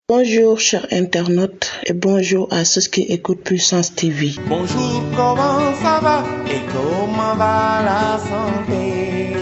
Bonjour chers internautes et bonjour à ceux qui écoutent Puissance TV. Bonjour, comment ça va et comment va la santé?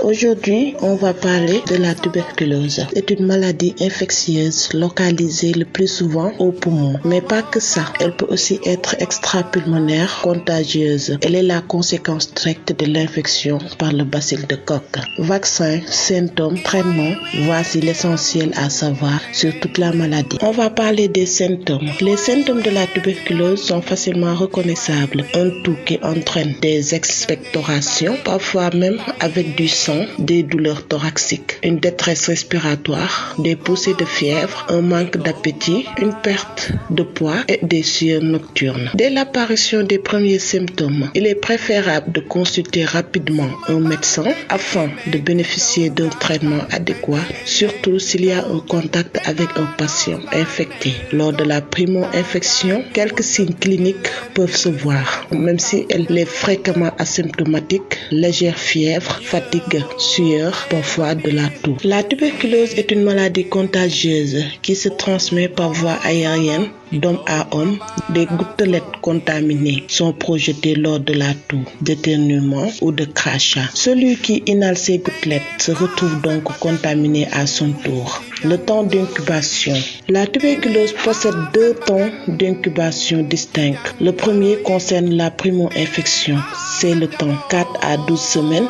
Aujourd'hui, on va parler de la tuberculose. C'est une maladie infectieuse localisée le plus souvent au poumon. Mais pas que ça, elle peut aussi être extrapulmonaire, contagieuse. Elle est la conséquence directe de l'infection par le bacille de Koch. Vaccin, symptômes, traitement, voici l'essentiel à savoir sur toute la maladie. On va parler des symptômes. Les symptômes de la tuberculose sont facilement reconnaissables. Un toux qui entraîne des expectorations, parfois même avec du sang, des douleurs thoraciques, une détresse respiratoire, des poussées de fièvre, un manque d'appétit, une perte de poids et des sueurs nocturnes. Dès l'apparition des premiers symptômes, il est préférable de consulter rapidement un médecin afin de bénéficier d'un traitement adéquat, surtout s'il y a un contact avec un patient infecté. Lors de la primo-infection, quelques signes cliniques peuvent se voir, même si elle est fréquemment asymptomatique, légère fièvre, fatigue, sueur, parfois de la toux. La tuberculose est une maladie contagieuse qui se transmet par voie aérienne d'homme à homme. Des gouttelettes contaminées sont projetées lors de la toux, d'éternuement ou de crachat. Celui qui inhale ces gouttelettes se retrouve donc contaminé à son tour. Le temps d'incubation. La tuberculose possède 2 temps d'incubation distincts. Le premier concerne la primo-infection. C'est le temps 4 à 12 semaines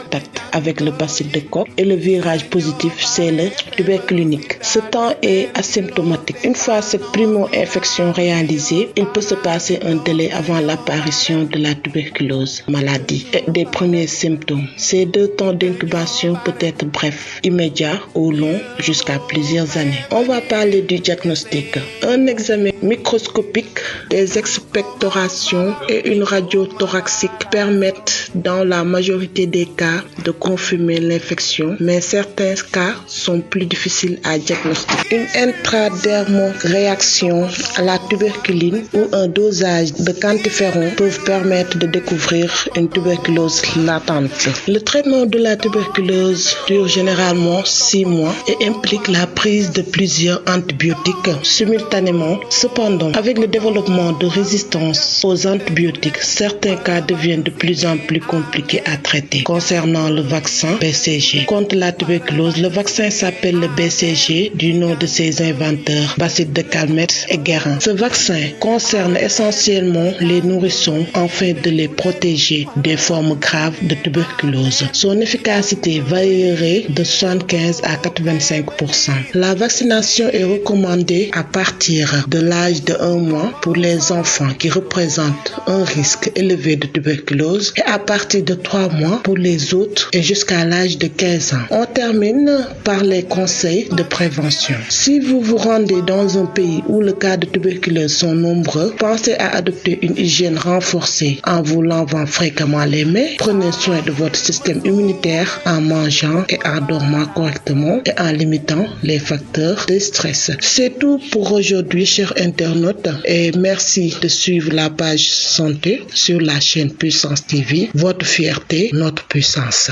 avec le bacille de Koch et le virage positif, c'est le tuberculinique. Ce temps est asymptomatique. Une fois cette primo-infection réalisée, il peut se passer un délai avant l'apparition de la tuberculose maladie et des premiers symptômes. Ces 2 temps d'incubation peuvent être brefs, immédiats ou longs jusqu'à plusieurs années. On va parler du diagnostic. Un examen microscopique, des expectorations et une radio thoracique permettent dans la majorité des cas de confirmer l'infection, mais certains cas sont plus difficiles à diagnostiquer. Une intradermoréaction à la tuberculine ou un dosage de quantiferon peuvent permettre de découvrir une tuberculose latente. Le traitement de la tuberculose dure généralement 6 mois et implique la prise de plusieurs antibiotiques simultanément. Cependant, avec le développement de résistance aux antibiotiques, certains cas deviennent de plus en plus compliqués à traiter. Concernant le vaccin BCG contre la tuberculose, le vaccin s'appelle le BCG du nom de ses inventeurs, Bacille de Calmette et Guérin. Ce vaccin concerne essentiellement les nourrissons afin de les protéger des formes graves de tuberculose. Son efficacité varierait de 75 à 85%. La vaccination est recommandée à partir de l'âge de 1 mois pour les enfants qui représentent un risque élevé de tuberculose et à partir de 3 mois pour les autres et jusqu'à l'âge de 15 ans. On termine par les conseils de prévention. Si vous vous rendez dans un pays où les cas de tuberculose sont nombreux, pensez à adopter une hygiène renforcée en vous lavant fréquemment les mains. Prenez soin de votre système immunitaire en mangeant et en dormant correctement et en limitant les facteurs de stress. C'est tout pour aujourd'hui, chers internautes, et merci de suivre la page santé sur la chaîne Puissance TV. Votre fierté, notre puissance.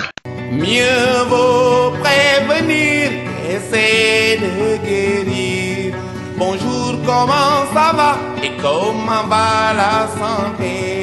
Mieux vaut prévenir qu'essayer de guérir. Bonjour, comment ça va et comment va la santé?